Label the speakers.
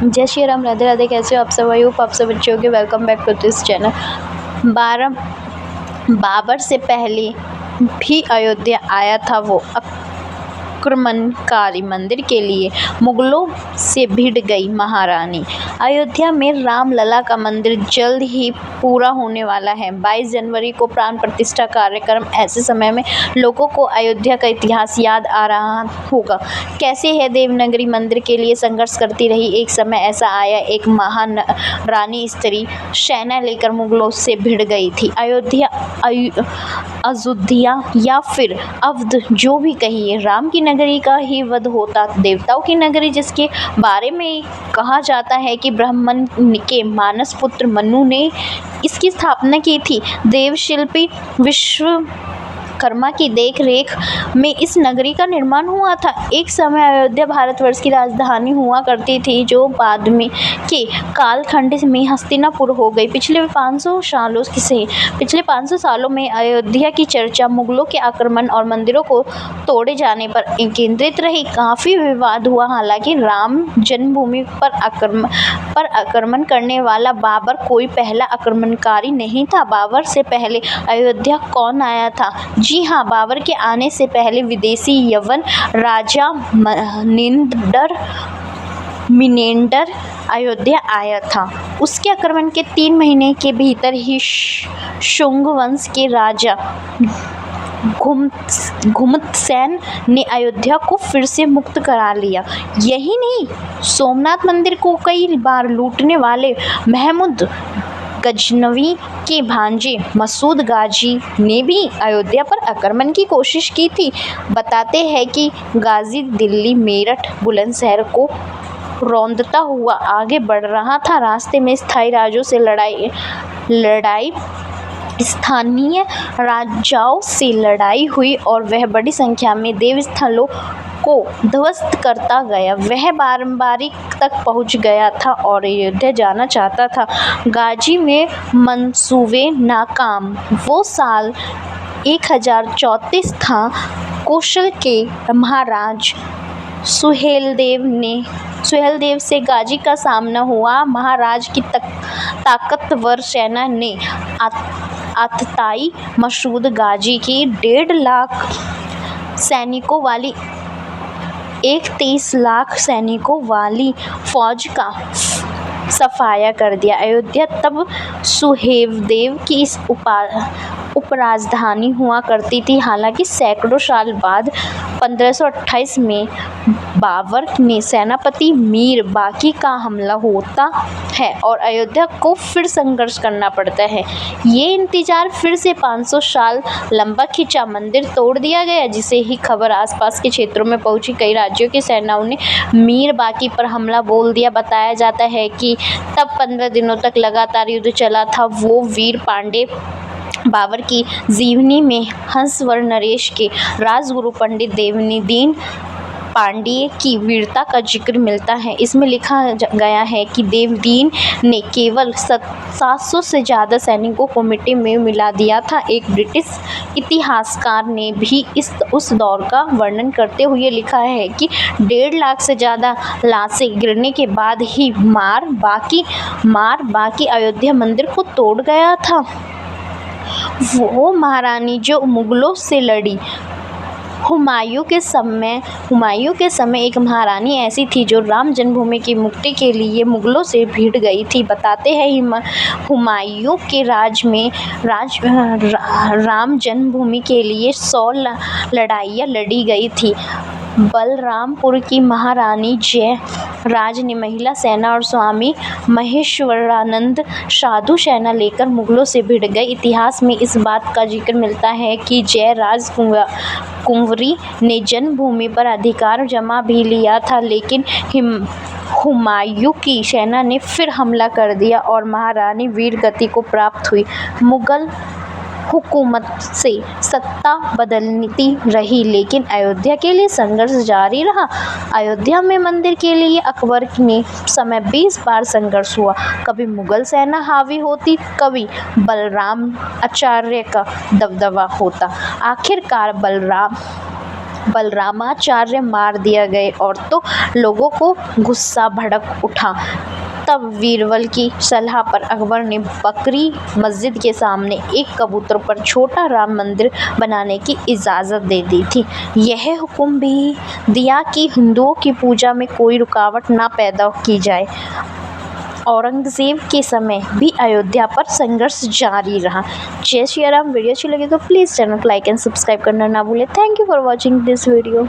Speaker 1: जय श्री राम, राधे राधे। कैसे हो आप सब? आई होप आप सब अच्छे होंगे। Welcome back to this channel. Babur से पहले भी अयोध्या आया था वो आक्रमणकारी मंदिर के लिए। मुगलों से भिड़ गई महारानी। अयोध्या में रामलला का मंदिर जल्द ही पूरा होने वाला है। 22 जनवरी को प्राण प्रतिष्ठा कार्यक्रम। ऐसे समय में लोगों को अयोध्या का इतिहास याद आ रहा होगा। कैसे है देवनागरी मंदिर के लिए संघर्ष करती रही। एक समय ऐसा आया, एक महान रानी स्त्री सेना लेकर मुगलों से भिड़ गई थी। अयोध्या या फिर अवध, जो भी कहिए, राम की नगरी का ही वध होता। देवताओं की नगरी, जिसके बारे में कहा जाता है कि ब्रह्मन के मानस पुत्र मनु ने इसकी स्थापना की थी। देवशिल्पी विश्वकर्मा की देख रेख में इस नगरी का निर्माण हुआ था। एक समय अयोध्या भारतवर्ष की राजधानी हुआ करती थी, जो बाद में के कालखंड में हस्तिनापुर हो गई। पिछले 500 सालों में अयोध्या की चर्चा मुगलों के आक्रमण और मंदिरों को तोड़े जाने पर केंद्रित रही। काफी विवाद हुआ। हालांकि राम जन्मभूमि पर आक्रमण करने वाला बाबर कोई पहला आक्रमणकारी नहीं था। बाबर से पहले अयोध्या कौन आया था? जी हाँ, बाबर के आने से पहले विदेशी यवन राजा मिनेंडर अयोध्या आया था। उसके आक्रमण के 3 महीने के भीतर ही शुंग वंश के राजा घुमतसेन ने अयोध्या को फिर से मुक्त करा लिया। यही नहीं, सोमनाथ मंदिर को कई बार लूटने वाले महमूद गजनवी के भांजे मसूद गाजी ने भी अयोध्या पर आक्रमण की कोशिश की थी। बताते हैं कि गाजी दिल्ली, मेरठ, बुलंदशहर को रौंदता हुआ आगे बढ़ रहा था। रास्ते में स्थायी राजों से लड़ाई स्थानीय राजाओं से लड़ाई हुई और वह बड़ी संख्या में देवस्थलों को ध्वस्त करता गया। वह बाराबंकी तक पहुंच गया था और अयोध्या जाना चाहता था। गाजी में मंसूबे नाकाम। वो साल 1034 था। कौशल के महाराज सुहेलदेव से गाजी का सामना हुआ। महाराज की ताकतवर सेना ने आतताई मसूद गाजी की 1.5 लाख सैनिकों वाली 31 लाख सैनिकों वाली फौज का सफाया कर दिया। अयोध्या तब सुहेलदेव की उपराजधानी हुआ करती थी। हालांकि सैकड़ों साल बाद 1528 में बाबर ने सेनापति मीर बाकी का हमला होता है और अयोध्या को फिर संघर्ष करना पड़ता है। ये इंतजार फिर से 500 साल लंबा खिंचा। मंदिर तोड़ दिया गया, जिसे ही खबर आसपास के क्षेत्रों में पहुंची। कई राज्यों की सेनाओं ने मीर बाकी पर हमला बोल दिया। बताया जाता है कि तब 15 दिनों तक लगातार युद्ध चला था। वो वीर पांडे बाबर की जीवनी में हंसवर नरेश के राजगुरु पंडित देवदीन पांडिये की वीरता का जिक्र मिलता है। इसमें लिखा गया है कि देवदीन ने केवल 700 से ज़्यादा सैनिकों को मिट्टी में मिला दिया था। एक ब्रिटिश इतिहासकार ने भी उस दौर का वर्णन करते हुए लिखा है कि 1.5 लाख से ज़्यादा लाशें गिरने के बाद ही मार बाकी अयोध्या मंदिर को तोड़ गया था। वो महारानी जो मुगलों से लड़ी। हुमायूं के समय एक महारानी ऐसी थी जो राम जन्मभूमि की मुक्ति के लिए मुगलों से भिड़ गई थी। बताते हैं हुमायूं के राज में राम जन्मभूमि के लिए 100 लड़ाइयाँ लड़ी गई थी। बलरामपुर की महारानी जय राज ने महिला सेना और स्वामी महेश्वरानंद साधु सेना लेकर मुगलों से भिड़ गए। इतिहास में इस बात का जिक्र मिलता है कि जय राज कुंवरी ने जन्मभूमि पर अधिकार जमा भी लिया था, लेकिन हुमायूं की सेना ने फिर हमला कर दिया और महारानी वीरगति को प्राप्त हुई। मुगल हुकूमत से सत्ता बदलती रही, लेकिन अयोध्या के लिए संघर्ष जारी रहा। अयोध्या में मंदिर के लिए अकबर ने समय 20 बार संघर्ष हुआ। कभी मुगल सेना हावी होती, कभी बलराम आचार्य का दबदबा होता। आखिरकार बलराम बलरामाचार्य मार दिया गए और तो लोगों को गुस्सा भड़क उठा। तब बीरबल की सलाह पर अकबर ने बकरी मस्जिद के सामने एक कबूतर पर छोटा राम मंदिर बनाने की इजाज़त दे दी थी। यह हुक्म भी दिया कि हिंदुओं की पूजा में कोई रुकावट ना पैदा की जाए। औरंगज़ेब के समय भी अयोध्या पर संघर्ष जारी रहा। जय श्री राम। वीडियो अच्छी लगी तो प्लीज़ चैनल को लाइक एंड सब्सक्राइब करना ना भूलें। Thank you for watching this video.